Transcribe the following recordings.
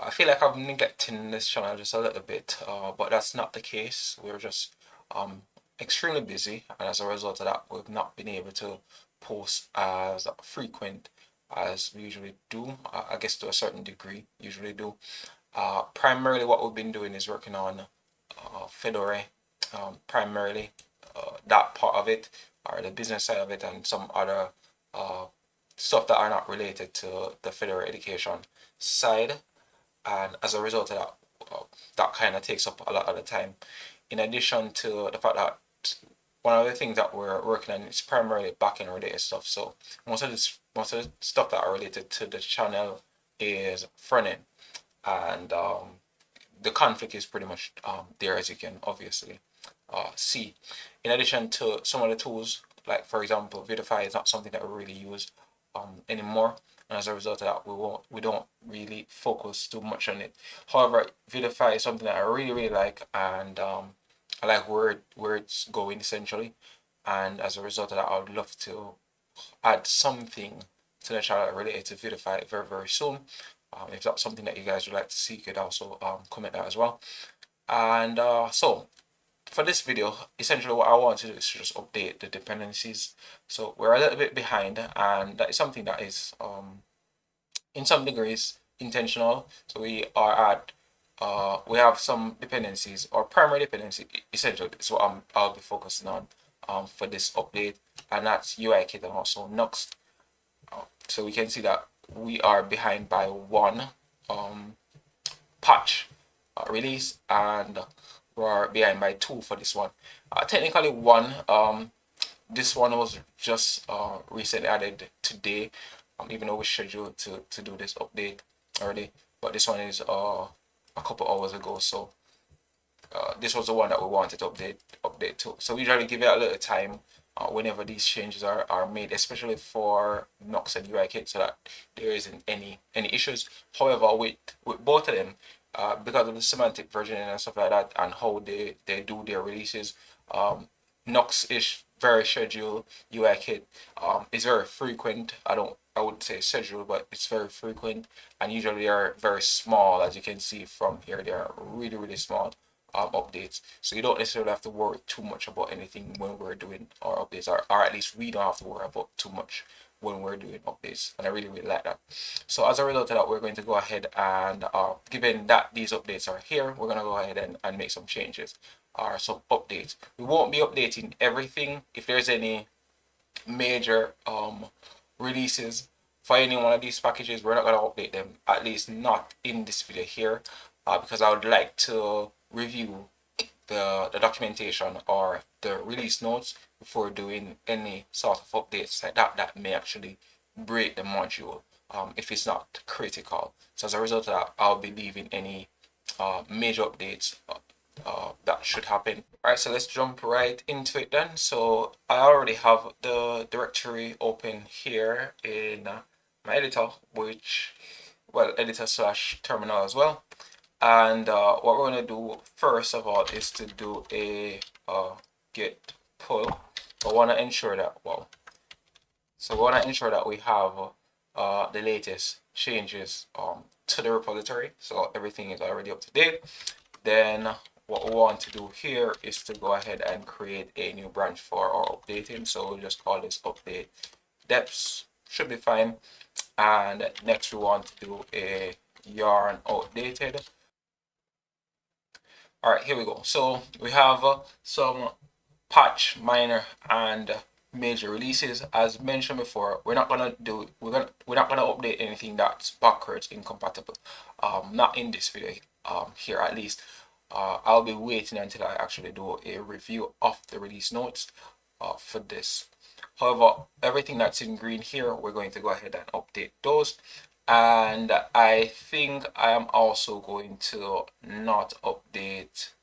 I feel like I'm neglecting this channel just a little bit, but that's not the case. We're just extremely busy, and as a result of that, we've not been able to post as frequent as we usually do. I guess to a certain degree, usually do. Primarily, what we've been doing is working on Fedora, primarily that part of it, or the business side of it, and some other uh, stuff that are not related to the Fedora education side. And as a result of that, that kind of takes up a lot of the time. In addition to the fact that one of the things that we're working on is primarily backend related stuff. So most of the stuff that are related to the channel is front end, and the conflict is pretty much there, as you can obviously see. In addition to some of the tools, like for example, Vidify is not something that we really use anymore, and as a result of that, we don't really focus too much on it. However, Vidify is something that I really like, and I like where it's going essentially, and as a result of that, I would love to add something to the channel related to Vidify very soon. If that's something that you guys would like to see, you could also comment that as well. And so for this video, essentially what I want to do is just update the dependencies. So we're a little bit behind, and that is something that is in some degrees intentional. So we are at we have some dependencies, or primary dependency essentially is what I'll be focusing on for this update, and that's UIkit and also Nuxt. So we can see that we are behind by one patch release, and we're behind by two for this one. Technically one, this one was just recently added today, even though we scheduled to do this update already, but this one is a couple hours ago. So this was the one that we wanted to update to. So we usually give it a little time whenever these changes are made, especially for Nuxt and UIkit, so that there isn't any issues. However, with both of them, because of the semantic versioning and stuff like that, and how they do their releases, Nuxt is very scheduled. UIkit is very frequent. I would say scheduled, but it's very frequent, and usually they are very small. As you can see from here, they are really small updates, so you don't necessarily have to worry too much about anything when we're doing our updates, or at least we don't have to worry about too much when we're doing updates, and I really like that. So as a result of that, we're going to go ahead and given that these updates are here, we're going to go ahead and make some changes or some updates. We won't be updating everything. If there's any major releases for any one of these packages, we're not going to update them, at least not in this video here, because I would like to review the documentation or the release notes before doing any sort of updates like that may actually break the module if it's not critical. So as a result of that, I'll be leaving any major updates that should happen. Alright, so let's jump right into it then. So I already have the directory open here in my editor, which, well, editor slash terminal as well. And what we're going to do first of all is to do a git pull. I want to ensure that, so we want to ensure that we have the latest changes to the repository, so everything is already up to date. Then what we want to do here is to go ahead and create a new branch for our updating. So we'll just call this update depths, should be fine. And next we want to do a yarn outdated. All right, here we go. So we have some patch, minor, and major releases. As mentioned before, we're not gonna update anything that's backwards incompatible. Not in this video. Here at least. I'll be waiting until I actually do a review of the release notes for this. However, everything that's in green here, we're going to go ahead and update those. And I think I am also going to not update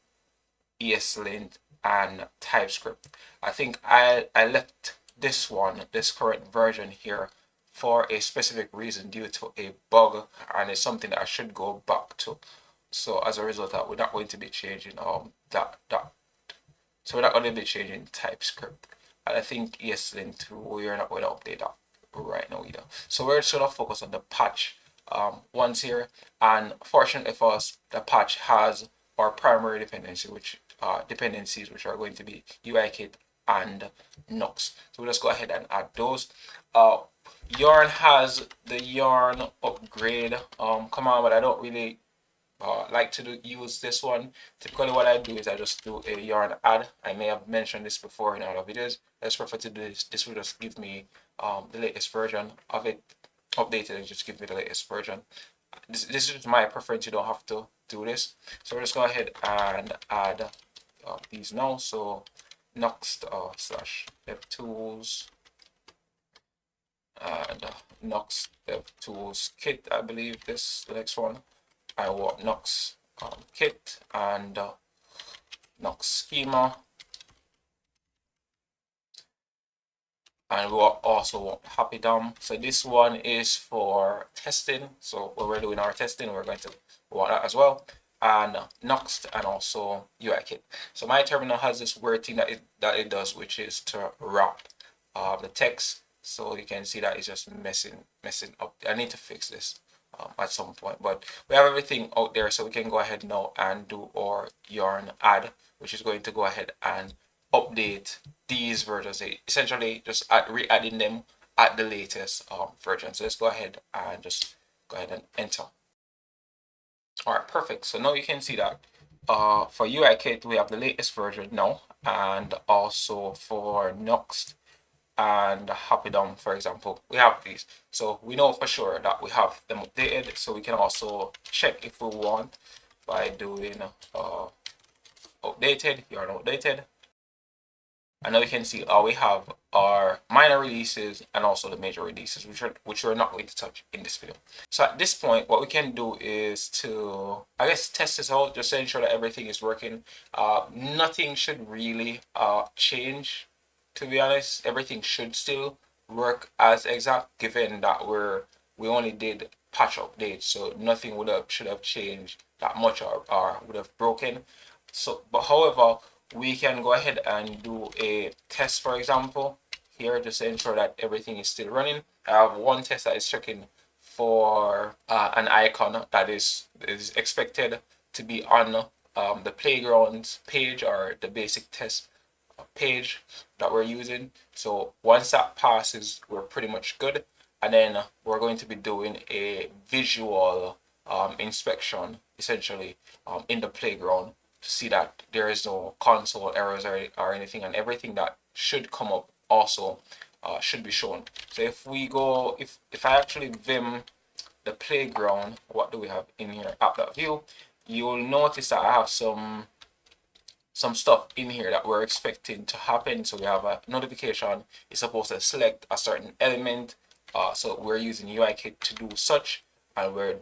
ESLint and TypeScript. I think I left this current version here for a specific reason, due to a bug, and it's something that I should go back to. So as a result of that, we're not going to be changing so we're not going to be changing TypeScript. And I think ESLint, we're not going to update that right now either. So we're just going to focus on the patch ones here. And fortunately for us, the patch has our primary dependency, which dependencies which are going to be UIkit and Nuxt. So we'll just go ahead and add those. Yarn has the yarn upgrade command, but I don't really like to use this one. Typically what I do is I just do a yarn add. I may have mentioned this before in other videos. I just prefer to do this. This will just give me the latest version of it updated, and just give me the latest version. This is my preference. You don't have to do this. So we'll just go ahead and add these now. So Nuxt slash DevTools and Nuxt DevTools kit, I believe this the next one. I want Nuxt kit and Nuxt schema, and we also want happy DOM. So this one is for testing. So when we're doing our testing, we're going to want that as well. And Nuxt and also UIkit. So my terminal has this weird thing that it does, which is to wrap the text. So you can see that it's just messing up. I need to fix this at some point, but we have everything out there, so we can go ahead now and do our yarn add, which is going to go ahead and update these versions, essentially just re-adding them at the latest version. So let's go ahead and just go ahead and enter. All right, perfect. So now you can see that for UIkit we have the latest version now, and also for Nuxt and Happy DOM, for example, we have these. So we know for sure that we have them updated. So we can also check if we want by doing updated, yarn updated. And now you can see we have our minor releases and also the major releases, which we're not going to touch in this video. So at this point, what we can do is to, I guess, test this out, just to ensure that everything is working. Nothing should really change. To be honest, everything should still work as exact, given that we only did patch updates, so nothing should have changed that much or would have broken. So, but however, we can go ahead and do a test, for example, here, just to ensure that everything is still running. I have one test that is checking for an icon that is expected to be on the playground page or the basic test page that we're using. So once that passes, we're pretty much good, and then we're going to be doing a visual inspection, essentially, in the playground, to see that there is no console errors or anything, and everything that should come up also should be shown. So if we go, if I actually vim the playground, what do we have in here? App.view, you'll notice that I have some stuff in here that we're expecting to happen. So we have a notification. It's supposed to select a certain element. So we're using UIkit to do such, and we're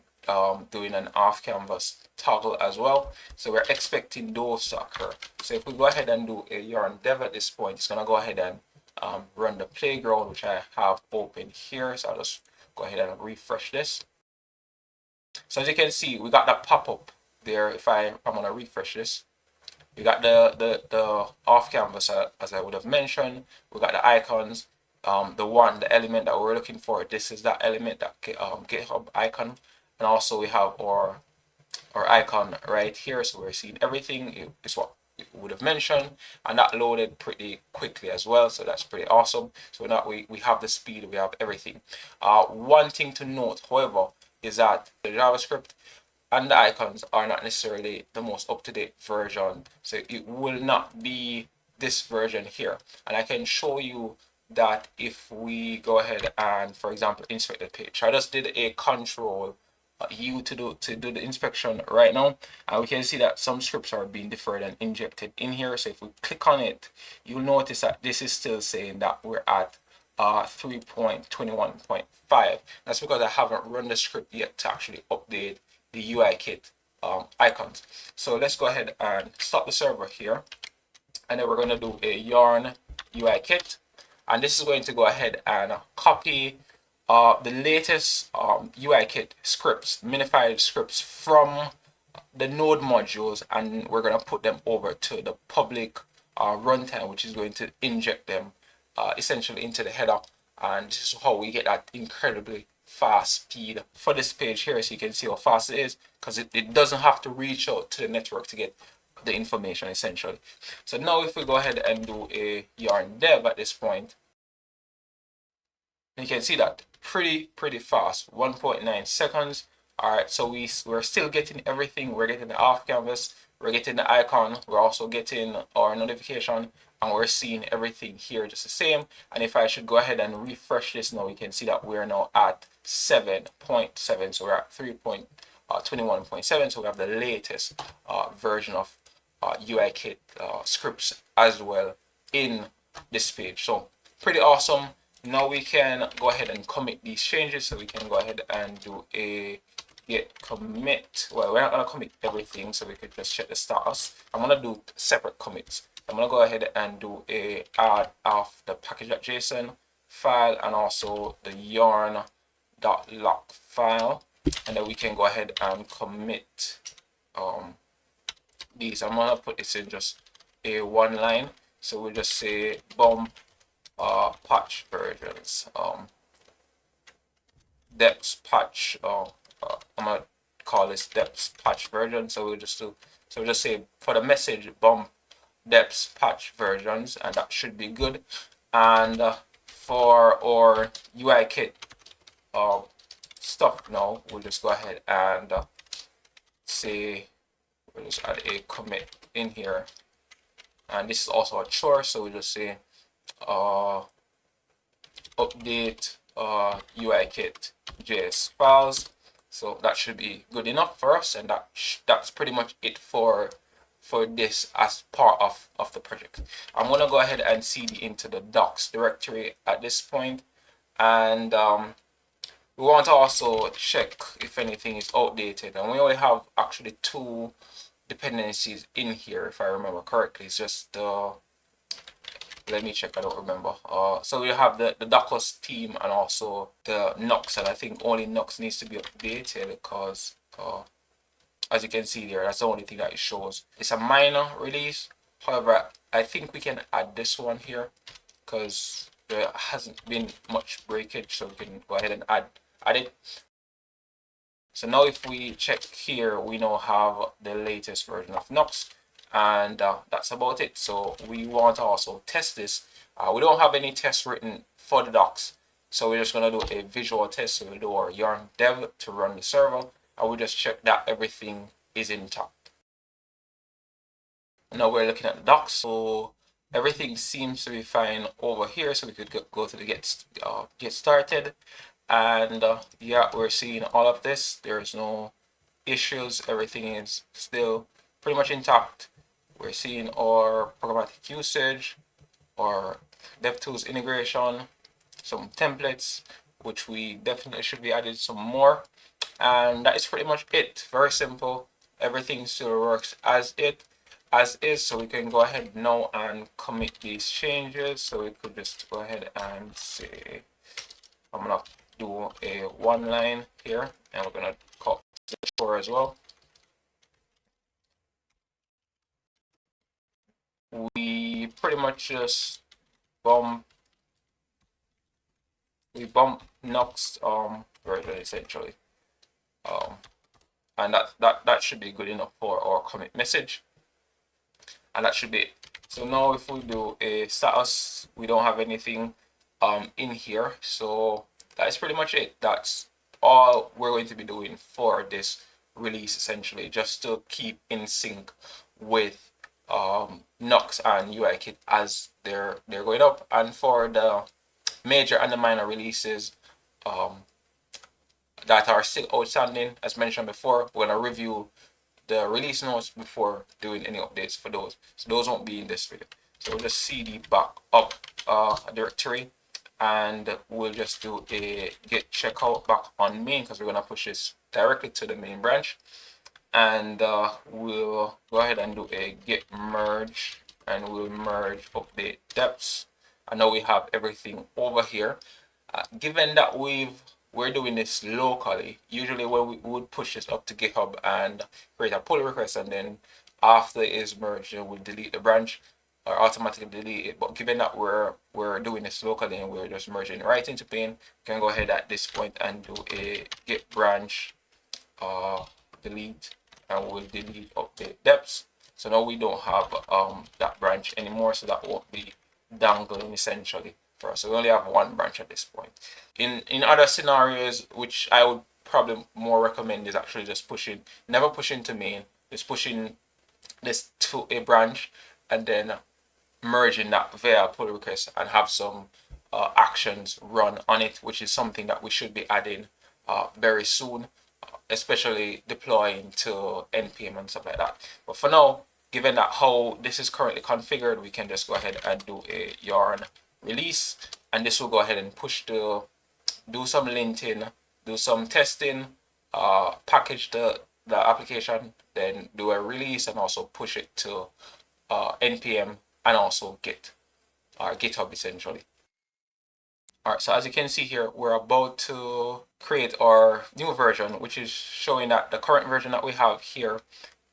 doing an off canvas toggle as well. So we're expecting those to occur. So if we go ahead and do a yarn dev at this point, it's gonna go ahead and run the playground, which I have open here. So I'll just go ahead and refresh this. So as you can see, we got that pop-up there. If I'm gonna refresh this, we got the off canvas, as I would have mentioned. We got the icons, the element that we're looking for. This is that element, that GitHub icon, and also we have our icon right here. So we're seeing everything. It's what we would have mentioned, and that loaded pretty quickly as well. So that's pretty awesome. So now we have the speed, we have everything. One thing to note, however, is that the JavaScript and the icons are not necessarily the most up-to-date version. So it will not be this version here. And I can show you that if we go ahead and, for example, inspect the page. I just did a control U to do the inspection right now, and we can see that some scripts are being deferred and injected in here. So if we click on it, you'll notice that this is still saying that we're at 3.21.5. That's because I haven't run the script yet to actually update the UIkit icons. So let's go ahead and stop the server here, and then we're going to do a yarn UIkit, and this is going to go ahead and copy the latest UIkit scripts, minified scripts from the node modules, and we're going to put them over to the public runtime, which is going to inject them essentially into the header. And this is how we get that incredibly fast speed for this page here, so you can see how fast it is, because it doesn't have to reach out to the network to get the information essentially. So now if we go ahead and do a yarn dev at this point, you can see that pretty fast, 1.9 seconds. All right, so we're still getting everything. We're getting the off canvas, we're getting the icon, we're also getting our notification, and we're seeing everything here just the same. And if I should go ahead and refresh this now, we can see that we're now at 7.7, so we're at 3.21.7, so we have the latest version of UIkit scripts as well in this page. So pretty awesome. Now we can go ahead and commit these changes, so we can go ahead and do a git commit. Well, we're not going to commit everything, so we could just check the status. I'm going to do separate commits. I'm going to go ahead and do a add of the package.json file and also the yarn.lock file, and then we can go ahead and commit these. I'm going to put this in just a one line, so we'll just say bump patch versions, depth patch. I'm gonna call this depth patch version. So we'll just say for the message bump depth patch versions, and that should be good. And for our UIkit stuff now, we'll just go ahead and say we'll just add a commit in here, and this is also a chore, so we'll just say update UIkit JS files. So that should be good enough for us, and that's pretty much it for this as part of the project. I'm gonna go ahead and cd into the docs directory at this point, and we want to also check if anything is outdated, and we only have actually 2 dependencies in here if I remember correctly. It's just let me check, I don't remember. So we have the Dockers theme and also the Nuxt, and I think only Nuxt needs to be updated because as you can see there, that's the only thing that it shows. It's a minor release. However, I think we can add this one here because there hasn't been much breakage, so we can go ahead and add it. So now if we check here, we now have the latest version of Nuxt, and that's about it. So we want to also test this. We don't have any tests written for the docs, so we're just going to do a visual test. So we'll do our yarn dev to run the server, and we'll just check that everything is intact. Now we're looking at the docs, so everything seems to be fine over here, so we could go to the get started, and yeah, we're seeing all of this. There's no issues, everything is still pretty much intact. We're seeing our programmatic usage, our DevTools integration, some templates, which we definitely should be added some more, and that is pretty much it. Very simple. Everything still works as is, so we can go ahead now and commit these changes. So we could just go ahead and say, I'm gonna do a one line here, and we're gonna call the score as well. We pretty much just bump Nuxt version essentially, and that should be good enough for our commit message, and that should be it. So now if we do a status, we don't have anything in here, so that's pretty much it. That's all we're going to be doing for this release essentially, just to keep in sync with Nuxt and UIkit as they're going up. And for the major and the minor releases that are still outstanding, as mentioned before, we're going to review the release notes before doing any updates for those, so those won't be in this video. So we'll just cd back up a directory, and we'll just do a git checkout back on main, because we're going to push this directly to the main branch. And we'll go ahead and do a git merge, and we'll merge update depths, and now we have everything over here. Given that we're doing this locally, usually when we would push this up to GitHub and create a pull request, and then after it is merged, we'll delete the branch. or automatically delete it. But given that we're doing this locally and we're just merging right into pane, we can go ahead at this point and do a git branch delete, and we'll delete update depths. So now we don't have that branch anymore, so that won't be dangling essentially for us. So we only have one branch at this point. In other scenarios, which I would probably more recommend, is actually just never pushing to main, just pushing this to a branch and then merging that via pull request and have some actions run on it, which is something that we should be adding very soon, especially deploying to npm and stuff like that. But for now, given that how this is currently configured, we can just go ahead and do a yarn release, and this will go ahead and push do some linting, do some testing, package the application, then do a release and also push it to npm and also git or GitHub essentially. Alright, so as you can see here, we're about to create our new version, which is showing that the current version that we have here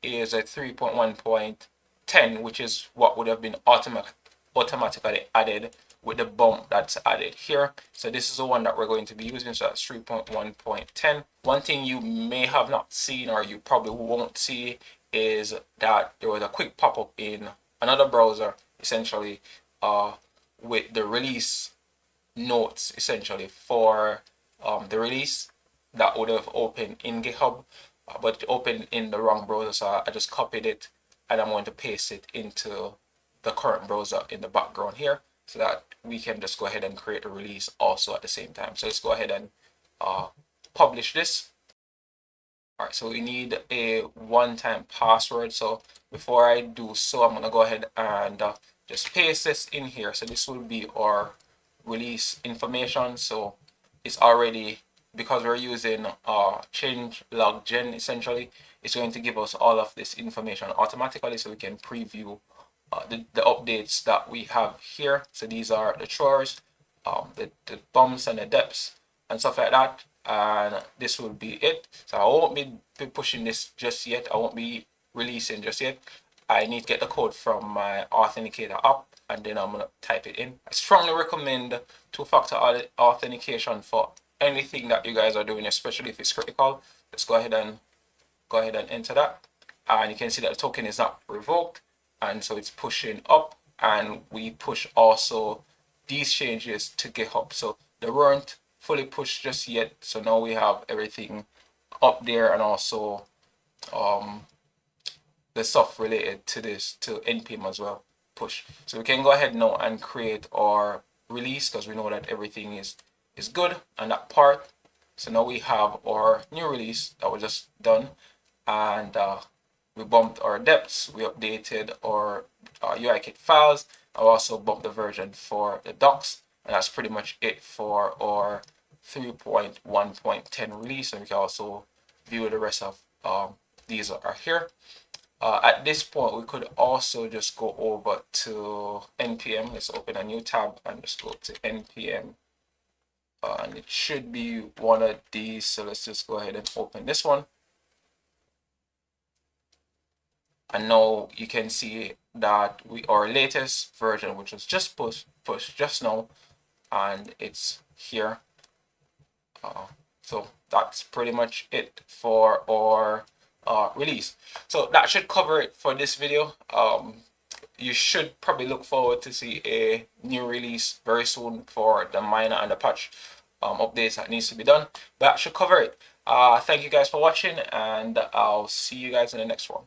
is a 3.1.10, which is what would have been automatically added with the bump that's added here. So this is the one that we're going to be using, so that's 3.1.10. One thing you may have not seen, or you probably won't see, is that there was a quick pop-up in another browser essentially with the release notes essentially for the release that would have opened in GitHub, but it opened in the wrong browser, so I just copied it and I'm going to paste it into the current browser in the background here, so that we can just go ahead and create a release also at the same time. So let's go ahead and publish this. All right, so we need a one-time password. So before I do so, I'm going to go ahead and just paste this in here. So this will be our release information. So it's already, because we're using change log gen essentially, it's going to give us all of this information automatically, so we can preview the updates that we have here. So these are the throwers, the bumps and the depths and stuff like that, and this will be it. So I won't be pushing this just yet, I won't be releasing just yet. I need to get the code from my authenticator app and then I'm going to type it in. I strongly recommend two-factor authentication for anything that you guys are doing, especially if it's critical. Let's go ahead and enter that, and you can see that the token is not revoked, and so it's pushing up, and we push also these changes to GitHub. So they weren't fully pushed just yet, so now we have everything up there, and also the stuff related to this to npm as well push. So we can go ahead now and create our release, because we know that everything is good on that part. So now we have our new release that was just done, and we bumped our depths, we updated our UIkit files, I also bumped the version for the docs, and that's pretty much it for our 3.1.10 release. And we can also view the rest of these are here. At this point, we could also just go over to npm. Let's open a new tab and just go to npm, and it should be one of these. So let's just go ahead and open this one, and now you can see that our latest version, which was just pushed just now, and it's here. So that's pretty much it for our release. So that should cover it for this video. You should probably look forward to see a new release very soon for the minor and the patch updates that needs to be done. But that should cover it. Thank you guys for watching, and I'll see you guys in the next one.